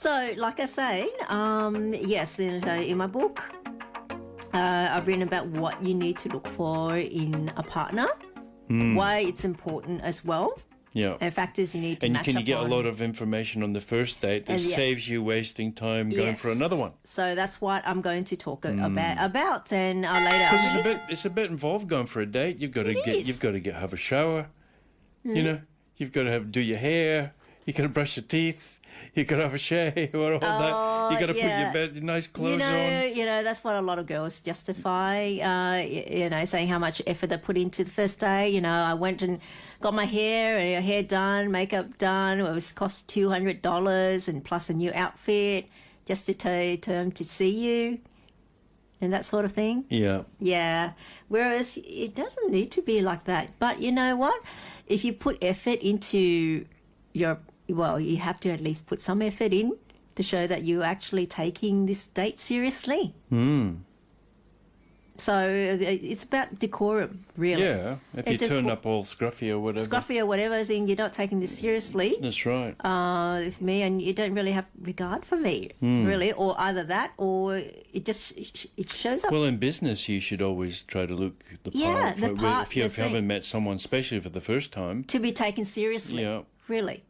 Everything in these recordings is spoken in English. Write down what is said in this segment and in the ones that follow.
So, like I say, yes, so in my book, I've written about what you need to look for in a partner, why it's important as well. Yeah. And factors you need to match up on. And you get a lot of information on the first date that saves you wasting time going for another one. So that's what I'm going to talk about, and later. Because it's a bit involved going for a date. You've got to have a shower. You know, you've got to do your hair. You got to brush your teeth. You got to have a shave or all that. You got to put your nice clothes on. You know, that's what a lot of girls justify. Saying how much effort they put into the first day. You know, I went and got my hair done, makeup done. It was cost $200 and plus a new outfit just to tell them to see you and that sort of thing. Yeah. Yeah. Whereas it doesn't need to be like that. But you know what? If you put effort into you have to at least put some effort in to show that you're actually taking this date seriously. So it's about decorum, really. Yeah, if you turn up all scruffy or whatever. Saying you're not taking this seriously. That's right. With me, and you don't really have regard for me, really, or either that, or it shows up. Well, in business, you should always try to look the part. If you haven't met someone, especially for the first time, to be taken seriously. Really.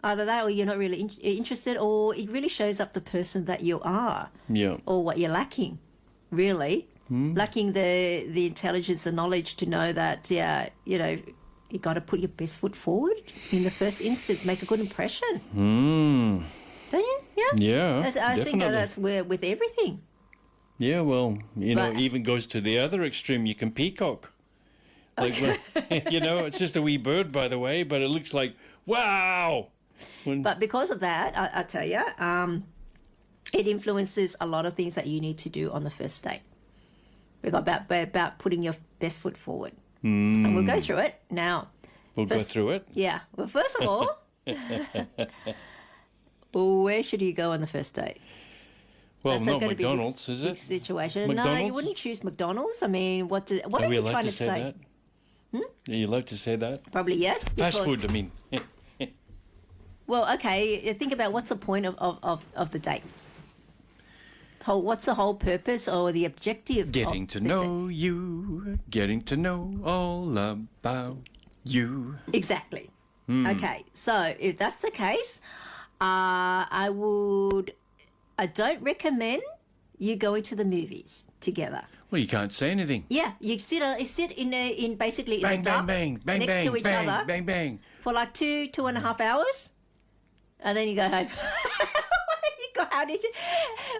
Either that, or you're not really interested, or it really shows up the person that you are. Or what you're lacking, really. Lacking the intelligence, the knowledge to know that, you got to put your best foot forward in the first instance, make a good impression. Don't you? Yeah. I think that's with everything. Yeah, well, even goes to the other extreme. You can peacock. Like, it's just a wee bird, by the way, but it looks like, wow. But because of that, I tell you, it influences a lot of things that you need to do on the first date. We got about putting your best foot forward, and we'll go through it now. Go through it. Yeah. Well, first of all, where should you go on the first date? Well, not McDonald's, is it? Situation. McDonald's? No, you wouldn't choose McDonald's. I mean, what are you trying to say? Are you allowed to say that? Probably yes. Fast food, I mean. Well, okay. Think about what's the point of the date. What's the whole purpose or the objective? Getting to know you, getting to know all about you. Exactly. Okay, so if that's the case, I don't recommend you going to the movies together. Well, you can't say anything. Yeah, you sit in basically bang, in the dark, bang, bang, next bang, to each bang, other, bang, bang, for like 2.5 hours, and then you go home.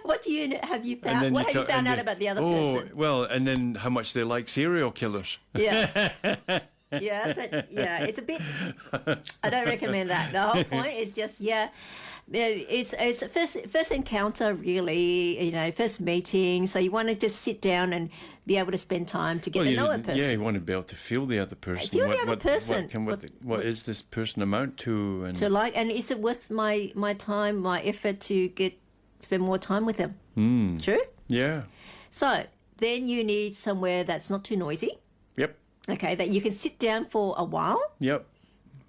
What have you found? What have you found out about the other person? Well, and then how much they like serial killers. Yeah. It's a bit. I don't recommend that. The whole point is just it's a first encounter, really. First meeting. So you want to just sit down and be able to spend time to get to know a person. Yeah, you want to be able to feel the other person. Feel the other person. What is this person amount to? And and is it worth my time, my effort to spend more time with them? True. Yeah. So then you need somewhere that's not too noisy. Yep. Okay, that you can sit down for a while. Yep.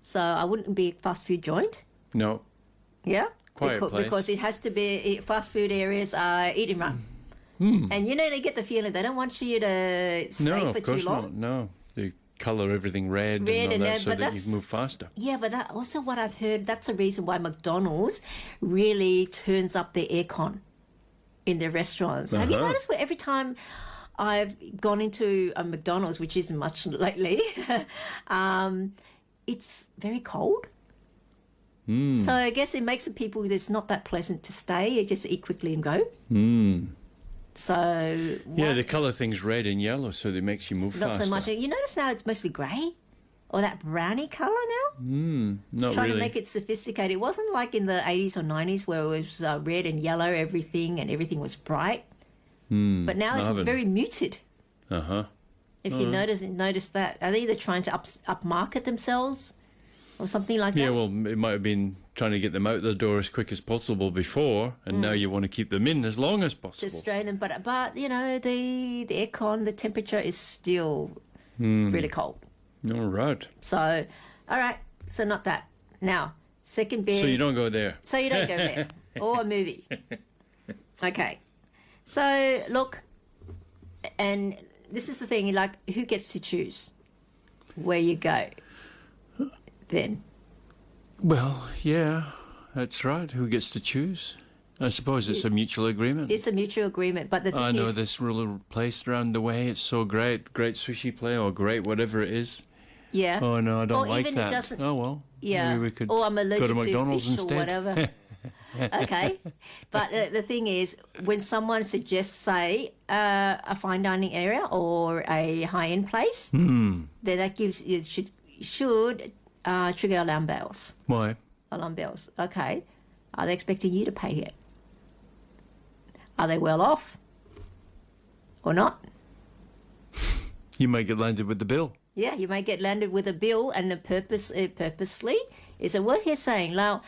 So I wouldn't be a fast food joint. No. Yeah. Quiet place. Because it has to be fast food areas are eat and run. And they get the feeling they don't want you to stay for too long. No, they colour everything red and all that so that you move faster. Yeah, but that also what I've heard, that's the reason why McDonald's really turns up their aircon in their restaurants. Have you noticed where every time I've gone into a McDonald's, which isn't much lately, it's very cold. So I guess it makes the people it's not that pleasant to stay. You just eat quickly and go. So they colour things red and yellow so that it makes you move faster. Not so much. You notice now it's mostly grey or that browny colour now? Not Trying really. to make it sophisticated. It wasn't like in the 80s or 90s where it was red and yellow everything and everything was bright. But now it's very muted. If you notice that. Are they either trying to upmarket themselves or something like that? Yeah, well, it might have been trying to get them out the door as quick as possible before, and now you want to keep them in as long as possible. Just strain them, but the aircon, the temperature is still really cold. All right. So, all right, so not that. Now, second bed. So you don't go there. So you don't go there. Or a movie. Okay. So, look, and this is the thing, like, who gets to choose where you go then? Well, yeah, that's right. Who gets to choose? I suppose it's a mutual agreement. It's a mutual agreement, but the thing I know is, this little place around the way. It's so great. Great sushi place or great whatever it is. yeah. Oh, no, I don't Or like even that. it doesn't, Oh, well. yeah. Maybe we could Or I'm allergic go to McDonald's fish instead. or whatever. Okay. But the thing is, when someone suggests, say, a fine dining area or a high-end place, then that gives it should trigger alarm bells. Why? Alarm bells. Okay. Are they expecting you to pay it? Are they well off? Or not? You might get landed with the bill. Yeah, you may get landed with a bill, and the purposely is it worth your saying. Now,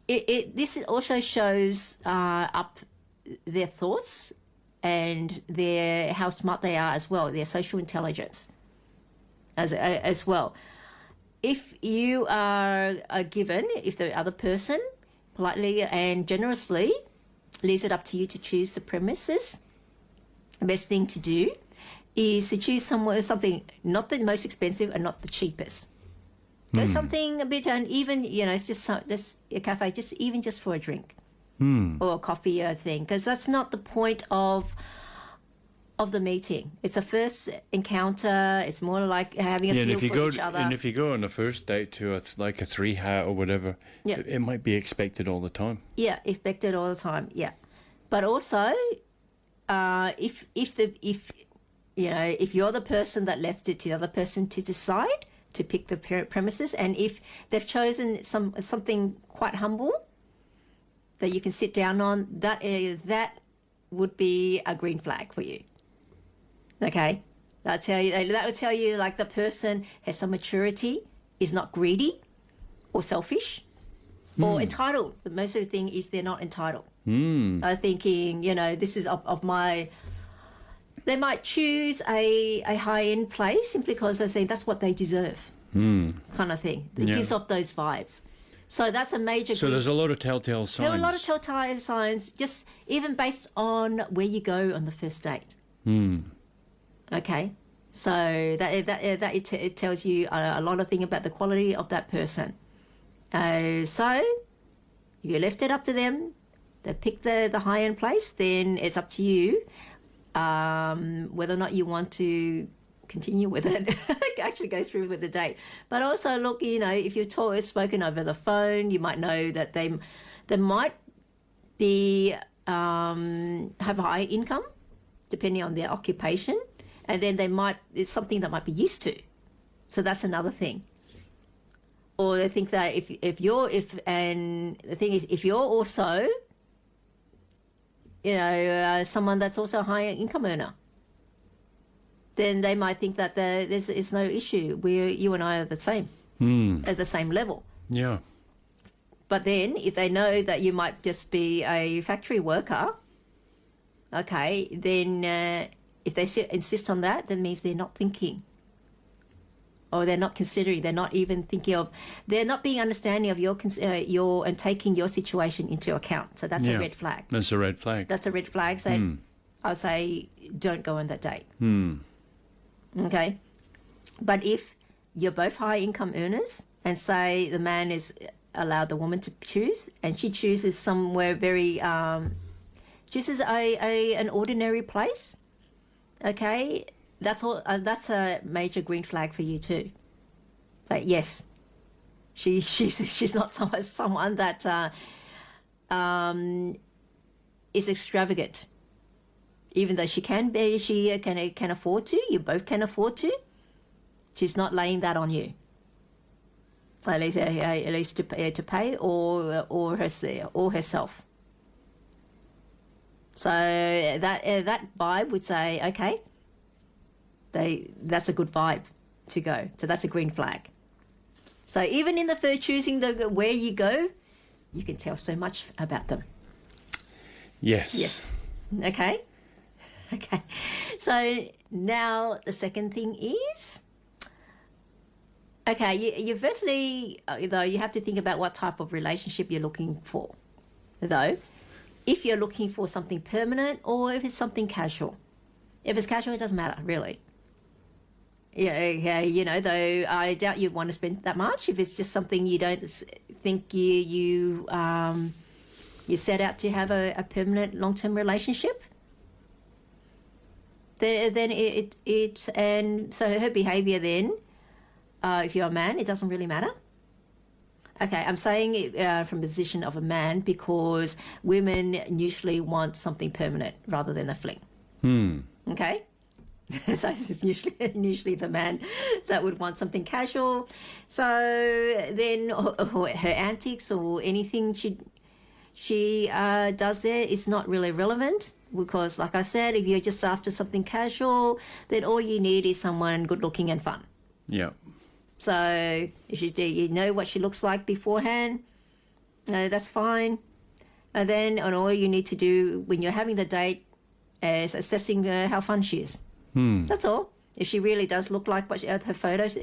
this also shows up their thoughts and how smart they are as well, their social intelligence as well. If you are given, if the other person politely and generously leaves it up to you to choose the premises, the best thing to do is to choose something not the most expensive and not the cheapest. Go something a bit, and even, it's just a cafe, just for a drink or a coffee or thing, because that's not the point of the meeting. It's a first encounter. It's more like having a feel for each other. And if you go on a first date to a 3-hat or whatever, Yeah. it might be expected all the time. Yeah, expected all the time. Yeah, but also, if you're the person that left it to the other person to decide to pick the premises, and if they've chosen something quite humble that you can sit down on, that would be a green flag for you. Okay, that would tell you like the person has some maturity, is not greedy or selfish or entitled. The most of the thing is they're not entitled. They're thinking, this is of my. They might choose a high-end place simply because they think that's what they deserve, kind of thing. It gives off those vibes. So that's a major. So there's a lot of telltale signs. There are a lot of telltale signs, just even based on where you go on the first date. Okay, so it tells you a lot of things about the quality of that person. So if you left it up to them, they pick the high-end place, then it's up to you. Whether or not you want to continue with it, actually go through with the date. But also, look, if you're spoken over the phone, you might know that they might be have high income, depending on their occupation, and then it's something that might be used to. So that's another thing. Or they think that and the thing is, if you're also someone that's also a higher income earner, then they might think that there's no issue. You and I are the same, at the same level. Yeah. But then if they know that you might just be a factory worker, okay, then if they insist on that, that means they're not thinking. Or they're not considering, they're not even thinking of, they're not being understanding of your and taking your situation into account. So that's a red flag. That's a red flag. That's a red flag. So I'll say don't go on that date. Okay. But if you're both high income earners and say the man is allowed the woman to choose and she chooses somewhere chooses an ordinary place, okay, that's a major green flag for you too. Like, yes, she's not someone that is extravagant, even though she can afford to. You both can afford to. She's not laying that on you. At least to pay or herself. So that vibe would say, okay, that's a good vibe to go. So that's a green flag. So even in the first choosing where you go, you can tell so much about them. Yes. Yes. Okay. Okay. So now the second thing is Okay, you firstly, though, you have to think about what type of relationship you're looking for. Though, if you're looking for something permanent or if it's something casual. If it's casual, it doesn't matter, really. Yeah, though I doubt you'd want to spend that much if it's just something you don't think you set out to have a permanent long-term relationship. Then and so her behaviour then, if you're a man, it doesn't really matter. Okay, I'm saying it from the position of a man because women usually want something permanent rather than a fling. Okay? So it's usually the man that would want something casual. So then her antics or anything she does there is not really relevant because, like I said, if you're just after something casual, then all you need is someone good looking and fun. Yeah. So if you know what she looks like beforehand, that's fine. And then all you need to do when you're having the date is assessing how fun she is. That's all. If she really does look like what her photo is,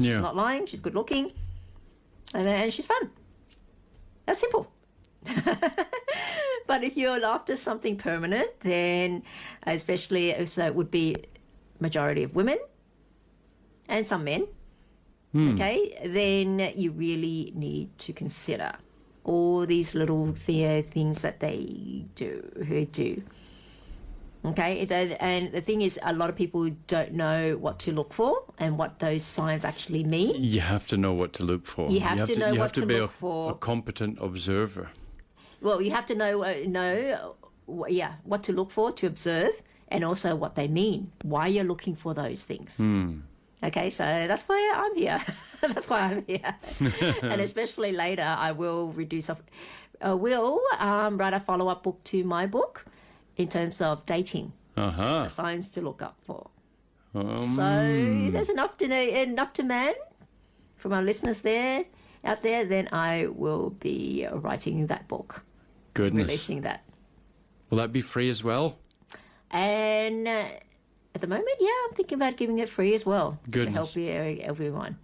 she's not lying, she's good looking, and she's fun. That's simple. But if you're after something permanent, then especially so it would be majority of women and some men, okay, then you really need to consider all these little things that they do. Okay, and the thing is, a lot of people don't know what to look for and what those signs actually mean. You have to know what to look for. You have to know what to look for. A competent observer. Well, you have to know what to look for, to observe, and also what they mean, why you're looking for those things. Okay, so that's why I'm here. That's why I'm here. And especially later, I will write a follow-up book to my book in terms of dating, the signs to look up for. So there's enough to man from our listeners out there. Then I will be writing that book. Goodness. Releasing that. Will that be free as well? And at the moment, I'm thinking about giving it free as well. Goodness. To help everyone.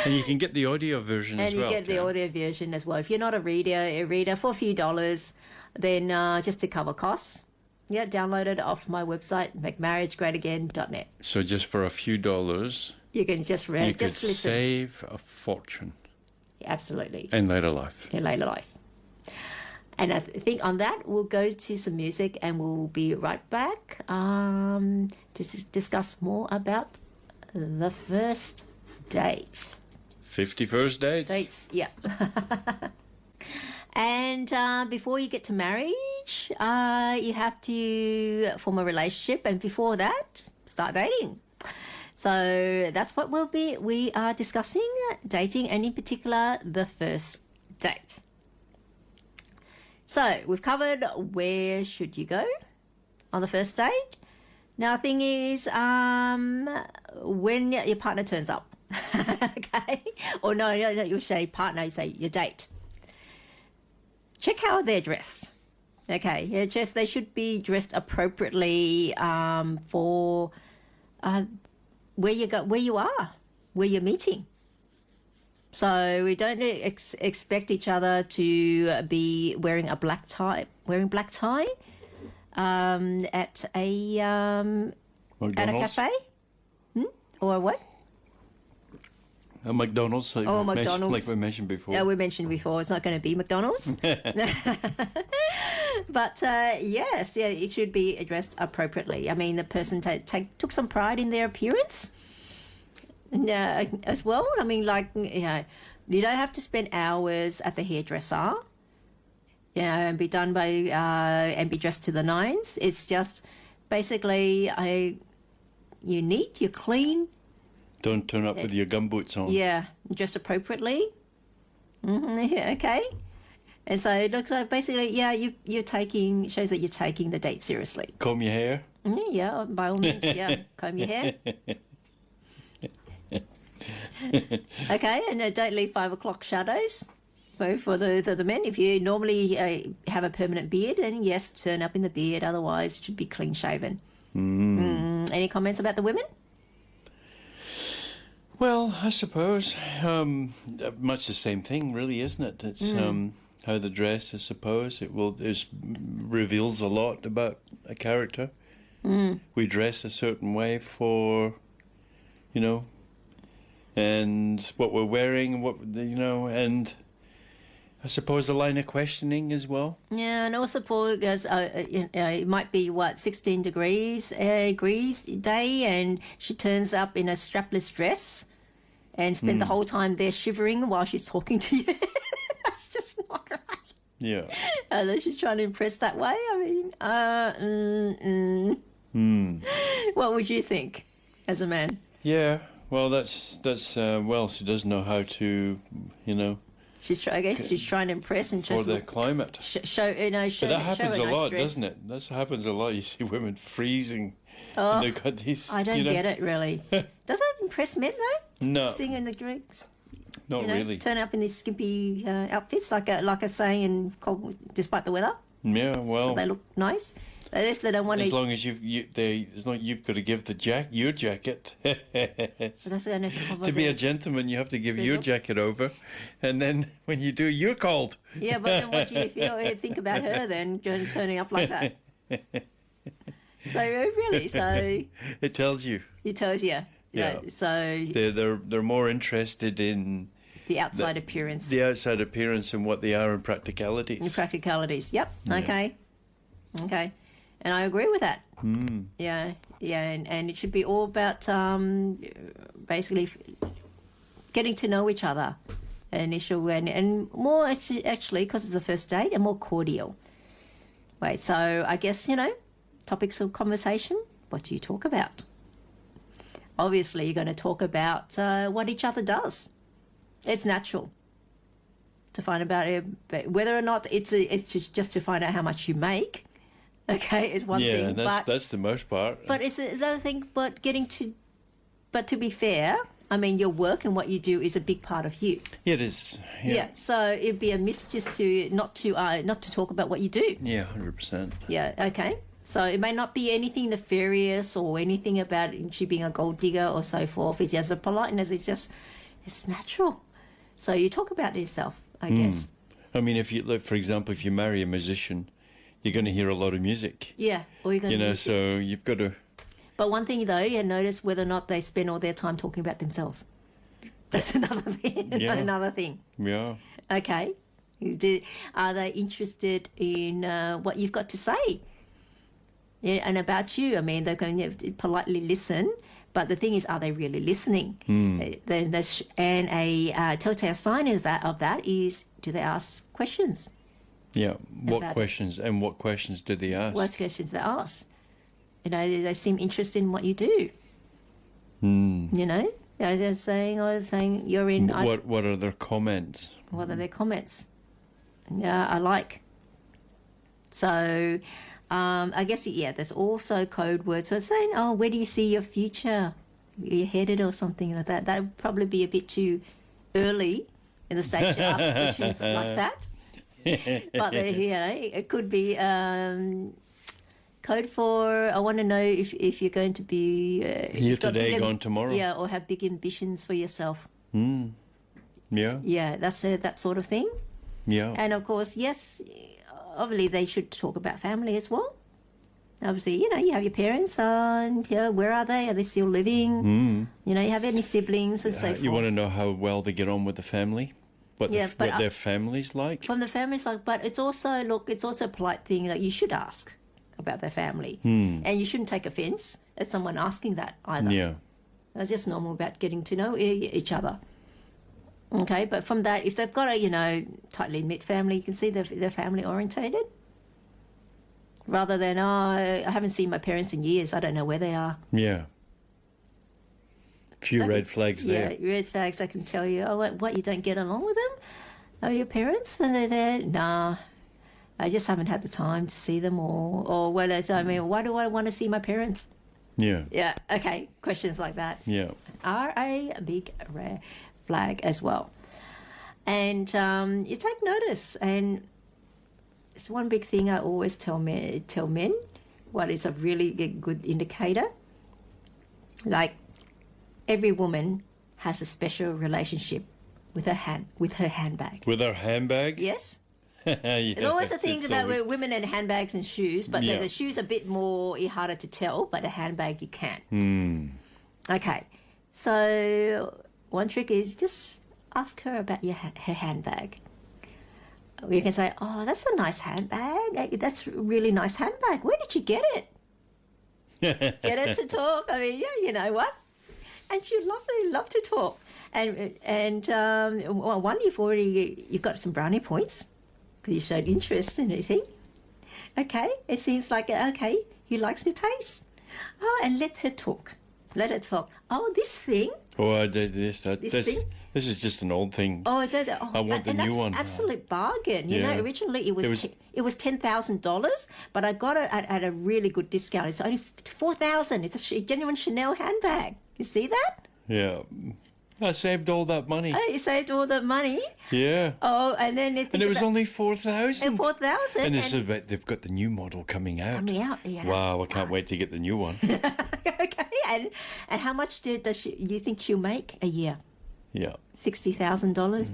And you can get the audio version as well. And you get the audio version as well. If you're not a reader for a few dollars, then just to cover costs, download it off my website, makemarriagegreatagain.net. So just for a few dollars, you can just read, you just could listen. save a fortune. Absolutely. In later life. And I think on that, we'll go to some music and we'll be right back to discuss more about the first date. 51st dates? Dates, yeah. And before you get to marriage, you have to form a relationship. And before that, start dating. So that's what we are discussing, dating, and in particular, the first date. So we've covered where should you go on the first date. Now, the thing is, when your partner turns up, okay? Or no, you'll say partner, you say your date. Check how they're dressed. Okay, they should be dressed appropriately for where you are, where you're meeting. So we don't expect each other to be wearing black tie at a cafe, or what? A McDonald's. McDonald's. Like we mentioned before. Yeah, we mentioned before. It's not going to be McDonald's. But yes, it should be addressed appropriately. I mean, the person took some pride in their appearance. As well. I mean, you don't have to spend hours at the hairdresser, and be done by and be dressed to the nines. It's just basically you're neat, you're clean. Don't turn up with your gumboots on. Yeah, dress appropriately. Okay. And so it looks like basically, shows that you're taking the date seriously. Comb your hair. Yeah, by all means, comb your hair. Okay, and don't leave 5 o'clock shadows for the men. If you normally have a permanent beard, then yes, turn up in the beard. Otherwise, it should be clean shaven. Any comments about the women? Well, I suppose much the same thing, really, isn't it? It's how they're dressed. I suppose it reveals a lot about a character. We dress a certain way for, you know, and what we're wearing, and I suppose a line of questioning as well. Yeah, and also because it might be 16 degrees day, and she turns up in a strapless dress and spend the whole time there shivering while she's talking to you. That's just not right. Yeah. And then she's trying to impress that way. I mean, what would you think as a man? Yeah. Well, that's well, she does know how to, I guess she's trying to impress and for the climate. Show but that happens a lot, nice dress. doesn't it? That happens a lot. You see women freezing. Oh, and they've got these. I don't get it really. Does it impress men though? No. Seeing in the drinks. Not really. Turn up in these skimpy outfits, like a saying, despite the weather. Yeah, well. So they look nice. At least they don't want to. As long as you've got to give your jacket. So that's going to cover. To be a gentleman, you have to give your jacket over, and then when you do, you're cold. Yeah, but then what do you think about her then turning up like that? So really, it tells you. It tells you. Yeah. So they're more interested in the outside appearance. The outside appearance and what they are in practicalities. In practicalities. Yep. Yeah. Okay. And I agree with that. Yeah. And it should be all about basically getting to know each other, initial and more actually because it's the first date and more cordial. Wait. So I guess topics of conversation. What do you talk about? Obviously, you're going to talk about what each other does. It's natural to find about it, but whether or not it's just to find out how much you make. Okay, is one thing. Yeah, that's the most part. But it's the other thing. But to be fair, I mean, your work and what you do is a big part of you. It is. Yeah. So it'd be a miss just to not to talk about what you do. Yeah, 100%. Yeah. Okay. So it may not be anything nefarious or anything about she being a gold digger or so forth. It's just a politeness. It's natural. So you talk about yourself, I guess. I mean, if you look, for example, if you marry a musician, you're going to hear a lot of music. Yeah, or you're going to. So you've got to. But one thing though, you notice whether or not they spend all their time talking about themselves. That's another thing. Yeah. Another thing. Yeah. Okay. Are they interested in what you've got to say? Yeah, and about you. I mean, they're going to politely listen, but the thing is, are they really listening? And a telltale sign of that is, do they ask questions? Yeah. What questions do they ask? What questions they ask? They seem interested in what you do. They're saying you're in. What are their comments? What are their comments? Yeah, I like. So. I guess, there's also code words. So it's saying, where do you see your future? You're headed or something like that. That would probably be a bit too early in the stage to ask questions like that. But, it could be code for, I want to know if you're going to be... here today, gone tomorrow. Yeah, or have big ambitions for yourself. Yeah. Yeah, that's that sort of thing. Yeah. And, of course, yes... Obviously, they should talk about family as well. Obviously, you have your parents, and where are they? Are they still living? You have any siblings and so forth. You want to know how well they get on with the family? What their family's like? From the family's like, but it's also, it's also a polite thing that you should ask about their family. And you shouldn't take offence at someone asking that either. Yeah. It's just normal about getting to know each other. Okay, but from that, if they've got a, tightly knit family, you can see they're family orientated. Rather than, I haven't seen my parents in years, I don't know where they are. Yeah. Few red flags there. Yeah, red flags, I can tell you. Oh, what, you don't get along with them? Oh, your parents? And they're there? Nah, I just haven't had the time to see them or why do I want to see my parents? Yeah. Yeah, okay, questions like that. Yeah. Are a big red flag as well. And you take notice, and it's one big thing I always tell men what is a really good indicator. Like every woman has a special relationship with her handbag. With her handbag? Yes. Yes, There's always a thing about always... women and handbags and shoes, but the shoes are a bit more harder to tell, but the handbag you can. Okay, so one trick is just ask her about her handbag. You can say, "Oh, that's a nice handbag. That's a really nice handbag. Where did you get it?" Get her to talk. I mean, yeah, you know what? And she love to talk. And one, you've got some brownie points because you showed interest in anything. Okay, it seems like okay, he likes your taste. Oh, and let her talk. Let her talk. Oh, this thing. Oh, I did this. Thing. This is just an old thing. Oh, is that? Oh, I want the new one. Absolute bargain. You know, originally it was $10,000, but I got it at a really good discount. It's only $4,000. It's a genuine Chanel handbag. You see that? Yeah. I saved all that money. Oh, you saved all that money? Yeah. Oh, and then it was only $4,000. $4,000. And it's about, they've got the new model coming out. Yeah. Wow, I can't wait to get the new one. Okay, and how much does you think she'll make a year? Yeah. $60,000.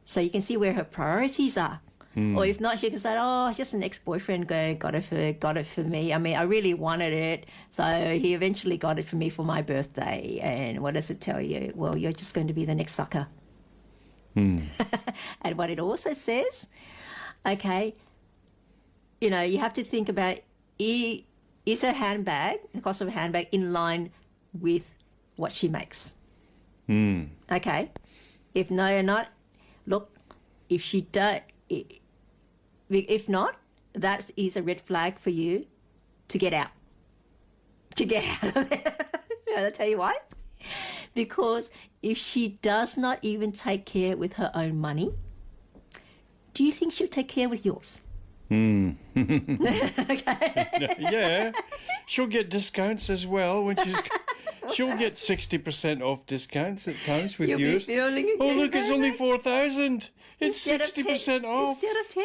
So you can see where her priorities are. Or if not, she can say, "Oh, just an ex-boyfriend got it for me. I mean, I really wanted it, so he eventually got it for me for my birthday." And what does it tell you? Well, you're just going to be the next sucker. And what it also says, okay, you know, you have to think about is her handbag, the cost of a handbag, in line with what she makes? Okay, if no or not, look, if she does. If not, that is a red flag for you to get out. To get out of there. I'll tell you why. Because if she does not even take care with her own money, do you think she'll take care with yours? Okay. Yeah. She'll get discounts as well when she's... She'll get 60% off discounts at times with yours. Oh, look, it's only 4,000. It's 60% off. Instead of 10?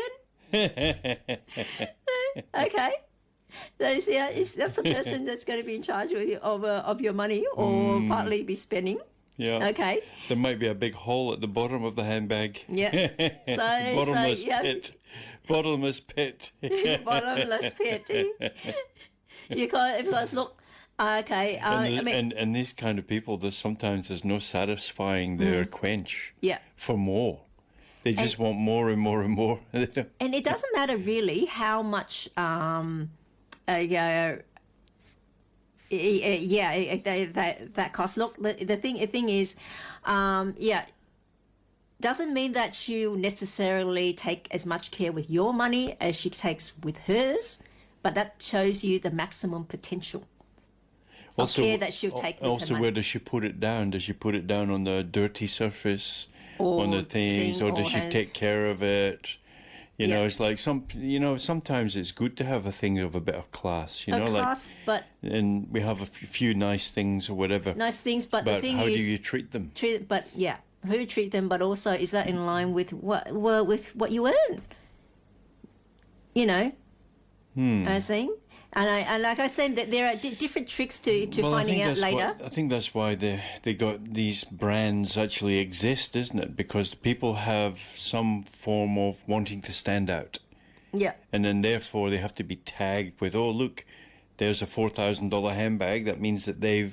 Okay. That's the person that's going to be in charge of your money or partly be spending. Yeah. Okay. There might be a big hole at the bottom of the handbag. Yeah. Bottomless pit. Bottomless pit. Bottomless pit. Because look, okay. And these kind of people, there's no satisfying their quench. Yeah. For more. They just want more and more and more. And it doesn't matter really how much that costs. Look, the thing is, doesn't mean that she'll necessarily take as much care with your money as she takes with hers, but that shows you the maximum potential of care that she'll take with her money. Also, where does she put it down? Does she put it down on the dirty surface? On the things, or does she take care of it? You know, it's like sometimes it's good to have a thing of a bit of class, and we have a few nice things or whatever. Nice things, but the thing how is, do you treat them? Who treat them, but also is that in line with what you earn? You know, I think. And like I said, that there are different tricks to finding out later. I think that's why they got these brands actually exist, isn't it? Because people have some form of wanting to stand out. Yeah. And then therefore they have to be tagged with, oh, look, there's a $4,000 handbag. That means that they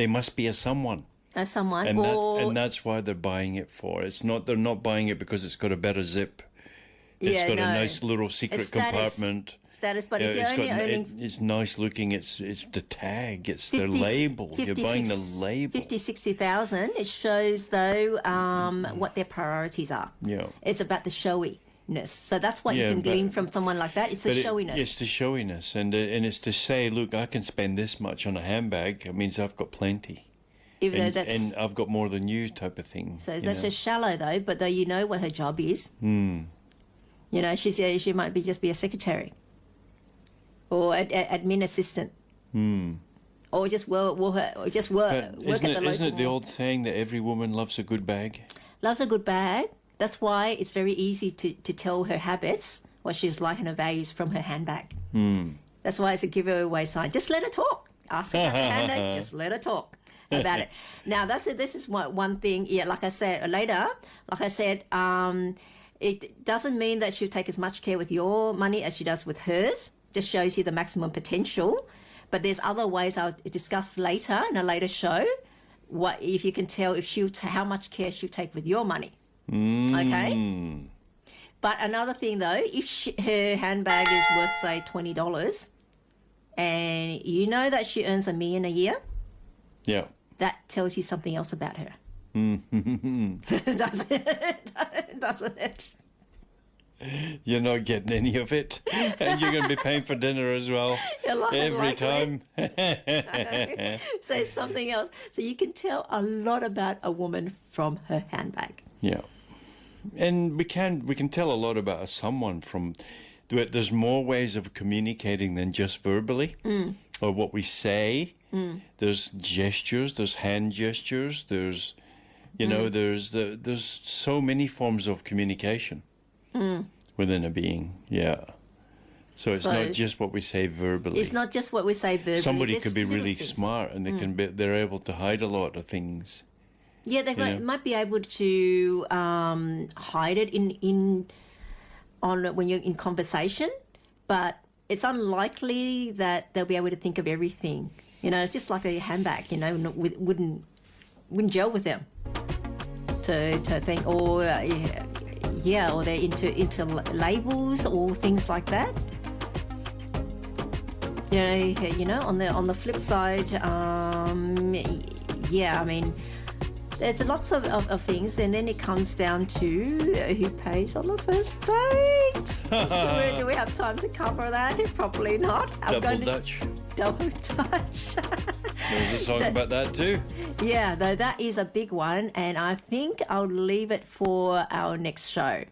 must be a someone. A someone. And that's why they're buying it for. They're not buying it because it's got a better zip. It's got a nice little secret compartment. Status, but if you're only earning... It's nice looking, it's the tag, it's their label. You're buying the label. 50, 60,000, it shows, though, what their priorities are. Yeah. It's about the showiness. So that's what you can glean from someone like that. It's the showiness. It's the showiness. And it's to say, look, I can spend this much on a handbag. It means I've got plenty. And I've got more than you type of thing. So that's just shallow, though, but though you know what her job is. You know, she might just be a secretary or admin assistant, or just work at the local. Isn't it the old saying that every woman loves a good bag? Loves a good bag. That's why it's very easy to tell her habits, what she's like, and her values from her handbag. That's why it's a giveaway sign. Just let her talk. Ask her about her handbag. Just let her talk. about it. Now, this is one thing. Yeah, like I said later, it doesn't mean that she'll take as much care with your money as she does with hers. Just shows you the maximum potential. But there's other ways I'll discuss later in a later show. What if you can tell if how much care she'll take with your money? Okay. But another thing though, if her handbag is worth say $20, and you know that she earns $1 million a year, that tells you something else about her. Doesn't it? You're not getting any of it, and you're going to be paying for dinner as well every time. So something else. So you can tell a lot about a woman from her handbag. Yeah, and we can tell a lot about someone from. There's more ways of communicating than just verbally, or what we say. There's gestures. There's hand gestures. There's, there's so many forms of communication. Within a being, So it's not just what we say verbally. It's not just what we say verbally. Somebody could be really smart, and they're able to hide a lot of things. Yeah, they might be able to hide it when you're in conversation, but it's unlikely that they'll be able to think of everything. It's just like a handbag. Wouldn't gel with them to think or. Or they're into labels or things like that. On the flip side, I mean, there's lots of things, and then it comes down to who pays on the first date. Do we have time to cover that? Probably not. Double Dutch. There's a song about that too. Yeah, though that is a big one, and I think I'll leave it for our next show.